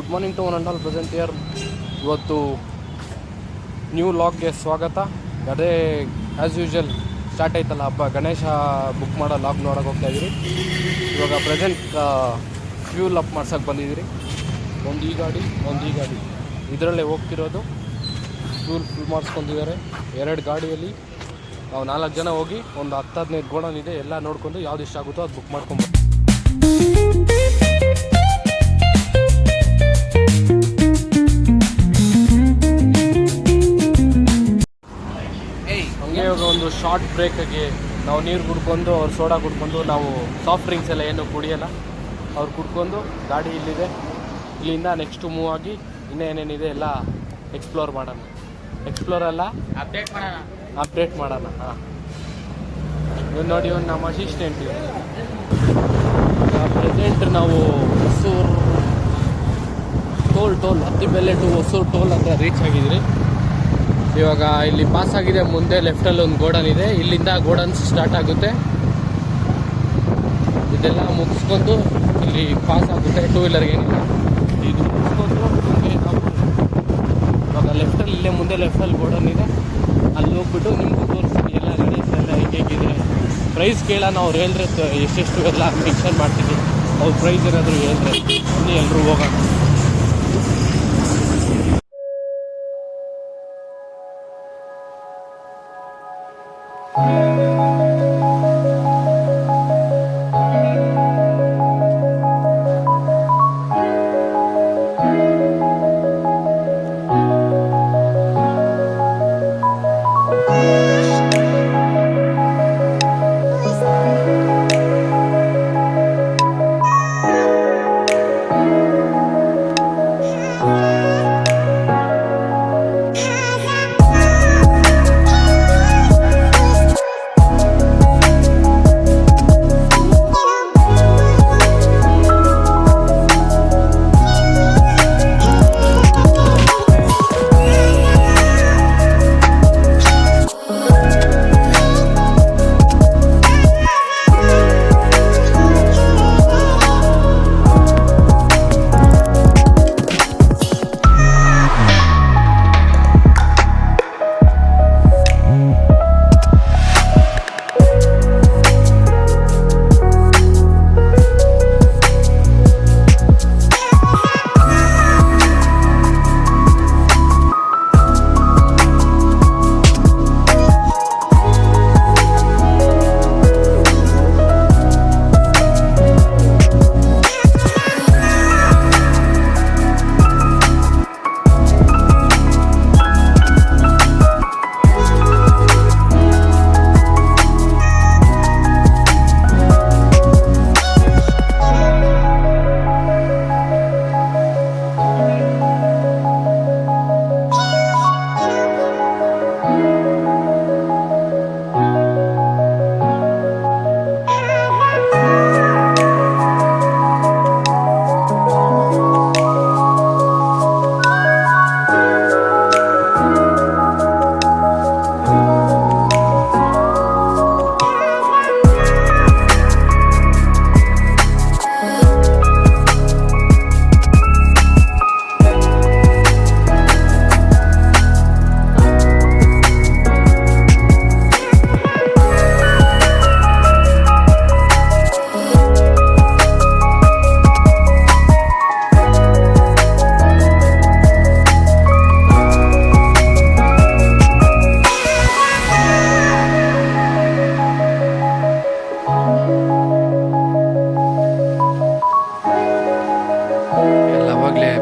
Good morning to one and all present here. ಇವತ್ತು new ಲಾಗ್ಗೆ ಸ್ವಾಗತ. ಅದೇ ಆ್ಯಸ್ ಯೂಶ್ವಲ್ ಸ್ಟಾರ್ಟ್ ಆಯ್ತಲ್ಲ ಹಬ್ಬ, ಗಣೇಶ ಬುಕ್ ಮಾಡೋ ಲಾಗ್ ನೋಡೋಕೆ ಹೋಗ್ತಾಯಿದ್ದೀರಿ. ಇವಾಗ ಪ್ರೆಸೆಂಟ್ ಫ್ಯೂಲ್ ಅಪ್ ಮಾಡ್ಸೋಕ್ಕೆ ಬಂದಿದ್ದೀರಿ. ಒಂದು ಈ ಗಾಡಿ ಇದರಲ್ಲೇ ಹೋಗ್ತಿರೋದು. ಫ್ಯೂಲ್ ಫುಲ್ ಮಾಡಿಸ್ಕೊಂಡಿದ್ದಾರೆ 2 ಗಾಡಿಯಲ್ಲಿ. ನಾವು 4 ಜನ ಹೋಗಿ ಒಂದು 10-15 ಗೋಡನ್ ಇದೆ, ಎಲ್ಲ ನೋಡ್ಕೊಂಡು ಯಾವ್ದು ಇಷ್ಟ ಆಗುತ್ತೋ ಅದು ಬುಕ್ ಮಾಡ್ಕೊಂಡು ಹಂಗೆ. ಇವಾಗ ಒಂದು ಶಾರ್ಟ್ ಬ್ರೇಕಾಗಿ ನಾವು ನೀರು ಕುಡ್ಕೊಂಡು, ಅವ್ರು ಸೋಡಾ ಕುಡ್ಕೊಂಡು, ನಾವು ಸಾಫ್ಟ್ ಡ್ರಿಂಕ್ಸ್ ಎಲ್ಲ ಏನು ಕುಡಿಯೋಲ್ಲ, ಅವ್ರು ಕುಡ್ಕೊಂಡು ಗಾಡಿ ಇಲ್ಲಿದೆ. ಇಲ್ಲಿಂದ ನೆಕ್ಸ್ಟು ಮೂವ್ ಆಗಿ ಇನ್ನೇನೇನಿದೆ ಎಲ್ಲ ಎಕ್ಸ್ಪ್ಲೋರ್ ಮಾಡೋಣ. ಎಕ್ಸ್ಪ್ಲೋರ್ ಅಲ್ಲ, ಅಪ್ಡೇಟ್ ಮಾಡೋಣ. ಹಾಂ, ಇವ್ನು ನೋಡಿ, ಇವ್ನು ನಮ್ಮ ಅಸಿಸ್ಟೆಂಟ್. ಪ್ರೆಸೆಂಟ್ ನಾವು Hosur toll Attibele to Hosur toll ಹತ್ರ ರೀಚ್ ಆಗಿದ್ರಿ. ಇವಾಗ ಇಲ್ಲಿ ಪಾಸ್ ಆಗಿದೆ. ಮುಂದೆ ಲೆಫ್ಟಲ್ಲಿ ಒಂದು ಗೋಡನ್ ಇದೆ, ಇಲ್ಲಿಂದ ಗೋಡನ್ಸ್ ಸ್ಟಾರ್ಟ್ ಆಗುತ್ತೆ. ಇದೆಲ್ಲ ಮುಗಿಸ್ಕೊಂಡು ಇಲ್ಲಿ ಪಾಸ್ ಆಗುತ್ತೆ. 2 ವೀಲರ್ಗೆ ಏನಿಲ್ಲ, ಇದು ಮುಗಿಸ್ಕೊಂಡು ನಮಗೆ ನಾವು ಇವಾಗ ಲೆಫ್ಟಲ್ಲಿ, ಇಲ್ಲೇ ಮುಂದೆ ಲೆಫ್ಟಲ್ಲಿ ಗೋಡನ್ ಇದೆ, ಅಲ್ಲಿ ಹೋಗ್ಬಿಟ್ಟು ನಿಮಗೂ ತೋರಿಸ್ತೀನಿ ಎಲ್ಲ ಗಣೇಶ ಎಲ್ಲ ಹೇಗಿದೆ. ಪ್ರೈಸ್ ಕೇಳೋಣ, ಅವ್ರು ಹೇಳಿದ್ರೆ ಎಷ್ಟೆಷ್ಟು ಎಲ್ಲ ಮೆನ್ಷನ್ ಮಾಡ್ತೀನಿ. ಅವ್ರ ಪ್ರೈಸ್ ಏನಾದರೂ ಹೇಳಿದ್ರೆ ಇಲ್ಲಿ ಎಲ್ಲರೂ ಹೋಗೋಣ.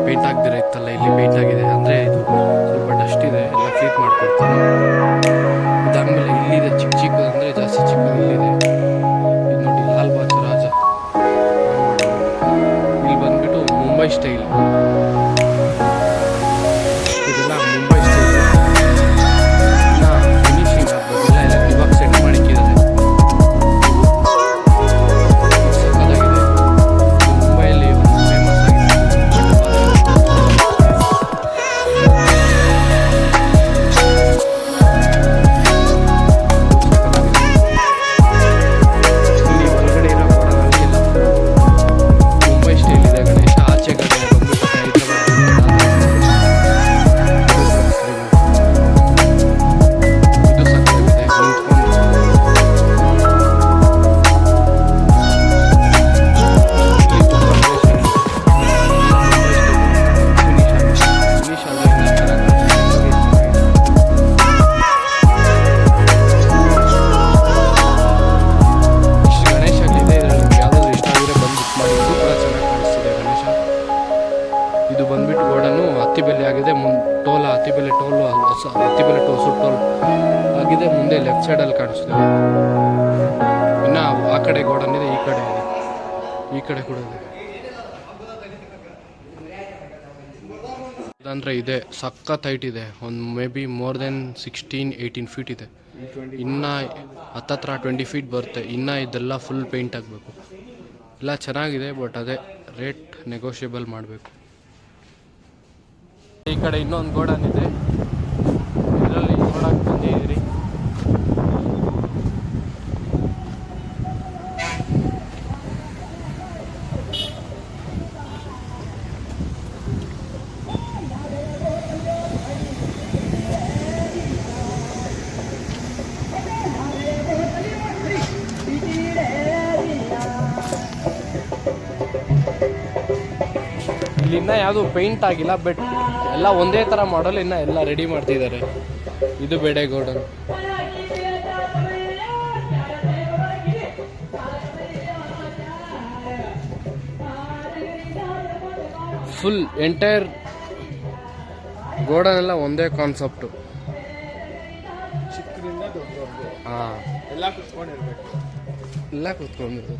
ಪೇಂಟ್ ಆಗದಿರ ಇತ್ತಲ್ಲ, ಇಲ್ಲಿ ಪೇಂಟ್ ಆಗಿದೆ. ಅಂದರೆ ಇದು ಸ್ವಲ್ಪ ಡಸ್ಟ್ ಇದೆ, ಎಲ್ಲ ಕ್ಲೀನ್ ಮಾಡ್ಕೊಡ್ತಾರೆ. ಇದಾದ್ಮೇಲೆ ಇಲ್ಲಿದೆ ಚಿಕ್ಕದು, ಅಂದರೆ ಜಾಸ್ತಿ ಚಿಕ್ಕದು ಇಲ್ಲಿದೆ. ಇದು ನೋಡಿ, ಲಾಲ್ ಬಾಜ್ ರಾಜ. ಇಲ್ಲಿ ಬಂದ್ಬಿಟ್ಟು ಮುಂಬೈ ಸ್ಟೈಲ್, ಇದೆಲ್ಲ ಮುಂಬೈ ಸ್ಟೈಲ್. ಫಿನಿಶಿಂಗ್ ಆಗ್ಬೋದಿಲ್ಲ, ಎಲ್ಲ ಇವಾಗ ಸೆಟ್ ಮಾಡಿಕ್ಕಿದ್ದಾರೆ. ಸಕ್ಕತ್ತಾಗಿದೆ. ಮುಂಬೈಯಲ್ಲಿ ಫೇಮಸ್ ಆಗಿದೆ. ಮುಂಬೈ ಸ್ಟೈಲ್ ಇದೆ ಗಣೇಶ. ಆಚೆ ಕಡೆ ಬಂದ್ಬಿಟ್ಟು ಹೈದ್ರಾಬಾದ್ ಇದು ಬಂದ್ಬಿಟ್ಟು ಗೋಡನು ಹತ್ತಿಬೆಲೆ ಆಗಿದೆ. Toll Hattibele toll Hattibele Hosur toll ಆಗಿದೆ. ಮುಂದೆ ಲೆಫ್ಟ್ ಸೈಡಲ್ಲಿ ಕಾಣಿಸ್ತದೆ. ಇನ್ನು ಆ ಕಡೆ ಗೋಡನ್ ಇದೆ, ಈ ಕಡೆ ಇದೆ, ಈ ಕಡೆ ಕೂಡ ಇದೆ. ಅಂದರೆ ಇದೆ ಸಖತ್ ಹೈಟ್ ಇದೆ. ಒಂದು may be more than 16-18 feet ಇದೆ. ಇನ್ನು ಹತ್ತತ್ರ 20 ಫೀಟ್ ಬರುತ್ತೆ. ಇನ್ನು ಇದೆಲ್ಲ ಫುಲ್ ಪೇಂಟ್ ಆಗಬೇಕು. ಎಲ್ಲ ಚೆನ್ನಾಗಿದೆ, ಬಟ್ ಅದೇ ರೇಟ್ ನೆಗೋಷಿಯಬಲ್ ಮಾಡಬೇಕು. ಈ ಕಡೆ ಇನ್ನೊಂದು ಗೋಡನ್ ಇದೆ, ಇದರಲ್ಲಿ ನೋಡಕ್ಕೆ ಬಂದಿದ್ದೀರಿ. ಇಲ್ಲಿನ್ನ ಯಾವುದು ಪೇಂಟ್ ಆಗಿಲ್ಲ, ಬಟ್ ಎಲ್ಲ ಒಂದೇ ಥರ ಮಾಡಲ್ ಇನ್ನು ಎಲ್ಲ ರೆಡಿ ಮಾಡ್ತಿದ್ದಾರೆ. ಇದು ಬೇಡೆ ಗೋಡನ್. ಫುಲ್ ಎಂಟೈರ್ ಗೋಡನ್ ಎಲ್ಲ ಒಂದೇ ಕಾನ್ಸೆಪ್ಟು. ಚಿಕ್ಕದಿಂದ ದೊಡ್ಡವ್ರಿಗೆ ಹಾಂ, ಎಲ್ಲ ಕುತ್ಕೊಂಡಿರ್ಬೇಕು. ಎಲ್ಲ ಕೂತ್ಕೊಂಡಿರೋದು.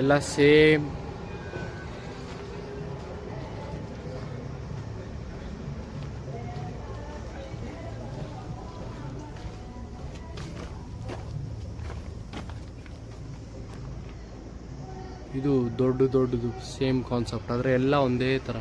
ಎಲ್ಲ ಸೇಮ್. ಇದು ದೊಡ್ಡದು ಸೇಮ್ ಕಾನ್ಸೆಪ್ಟ್, ಆದರೆ ಎಲ್ಲ ಒಂದೇ ಥರ.